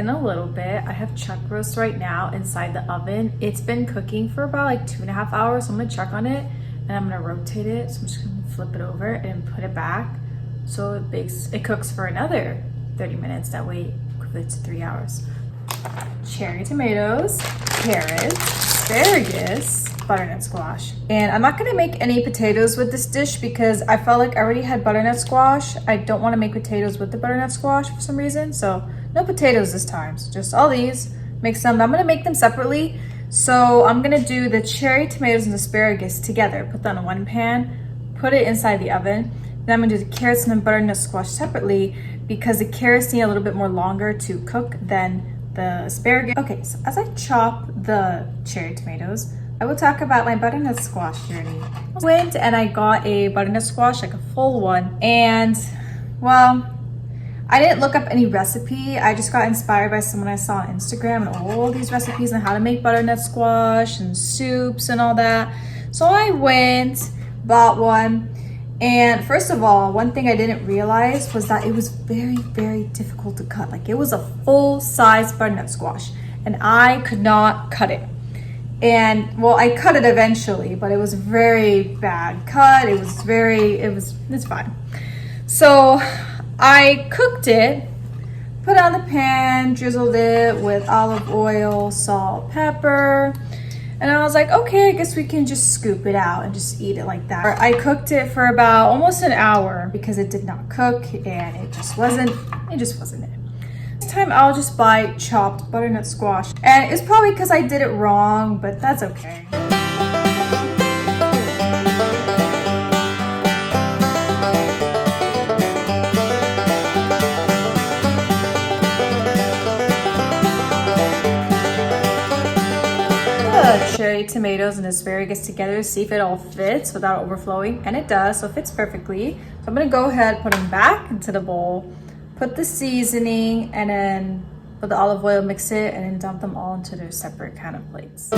in a little bit. I have chuck roast right now inside the oven. It's been cooking for about like 2.5 hours. So I'm gonna check on it and I'm gonna rotate it. So I'm just gonna flip it over and put it back. So it cooks for another 30 minutes. That way it's 3 hours. Cherry tomatoes, carrots, asparagus, butternut squash. And I'm not gonna make any potatoes with this dish because I felt like I already had butternut squash. I don't wanna make potatoes with the butternut squash for some reason. So no potatoes this time, so just all these, mix them. I'm gonna make them separately. So I'm gonna do the cherry tomatoes and asparagus together, put that in one pan, put it inside the oven. Then I'm gonna do the carrots and the butternut squash separately because the carrots need a little bit more longer to cook than the asparagus. Okay, so as I chop the cherry tomatoes, I will talk about my butternut squash journey. I went and I got a butternut squash, like a full one. And well, I didn't look up any recipe. I just got inspired by someone I saw on Instagram and all these recipes on how to make butternut squash and soups and all that. So I went, bought one. And first of all, one thing I didn't realize was that it was very, very difficult to cut. Like it was a full-size butternut squash and I could not cut it. And well, I cut it eventually, but it was a very bad cut. It's fine. So I cooked it, put it on the pan, drizzled it with olive oil, salt, pepper. And I was like, okay, I guess we can just scoop it out and just eat it like that. I cooked it for about almost an hour because it did not cook and it just wasn't it. This time I'll just buy chopped butternut squash. And it's probably because I did it wrong, but that's okay. Cherry tomatoes and asparagus together, see if it all fits without overflowing, and it does, so it fits perfectly. So I'm gonna go ahead, put them back into the bowl, put the seasoning, and then put the olive oil, mix it, and then dump them all into their separate kind of plates.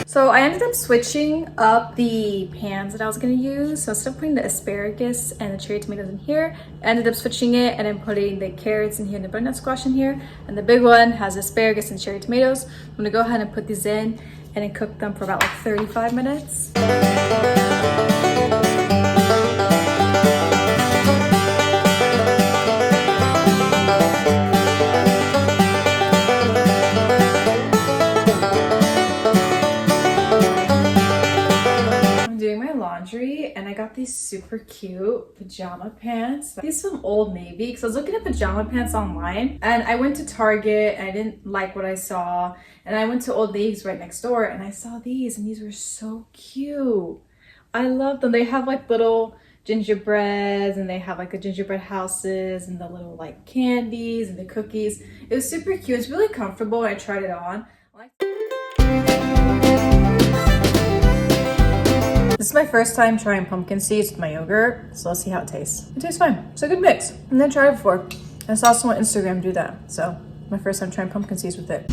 So I ended up switching up the pans that I was gonna use. So instead of putting the asparagus and the cherry tomatoes in here, I ended up switching it and then putting the carrots in here and the butternut squash in here. And the big one has asparagus and cherry tomatoes. I'm gonna go ahead and put these in and then cook them for about like 35 minutes. And I got these super cute pajama pants. These from Old Navy because I was looking at pajama pants online and I went to Target and I didn't like what I saw, and I went to Old Navy's right next door and I saw these and these were so cute. I love them. They have like little gingerbreads and they have like the gingerbread houses and the little like candies and the cookies. It was super cute. It's really comfortable. I tried it on. This is my first time trying pumpkin seeds with my yogurt, so let's see how it tastes. It tastes fine. It's a good mix. I've never tried it before. I saw someone on Instagram do that, so my first time trying pumpkin seeds with it.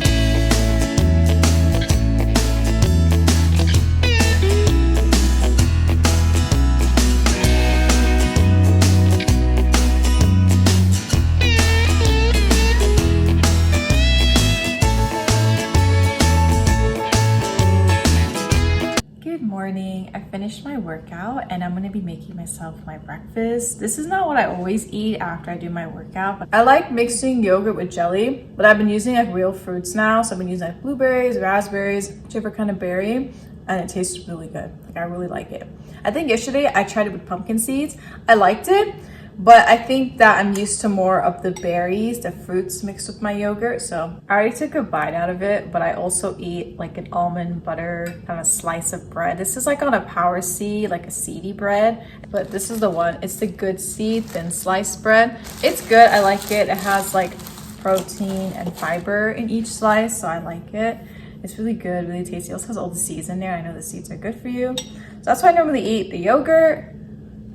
I finished my workout and I'm going to be making myself my breakfast. This is not what I always eat after I do my workout, but I like mixing yogurt with jelly, but I've been using like real fruits now. So I've been using like blueberries, raspberries, whichever kind of berry, and it tastes really good. Like I really like it. I think yesterday I tried it with pumpkin seeds. I liked it, but I think that I'm used to more of the berries, the fruits mixed with my yogurt. So I already took a bite out of it, but I also eat like an almond butter kind of slice of bread. This is like on a power seed, like a seedy bread, but this is the one. It's the Good Seed thin sliced bread. It's good. I like it. It has like protein and fiber in each slice, so I like it. It's really good, really tasty. It also has all the seeds in there. I know the seeds are good for you. So that's why I normally eat the yogurt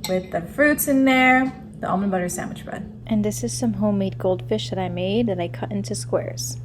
with the fruits in there. the almond butter sandwich bread. And this is some homemade goldfish that I made that I cut into squares.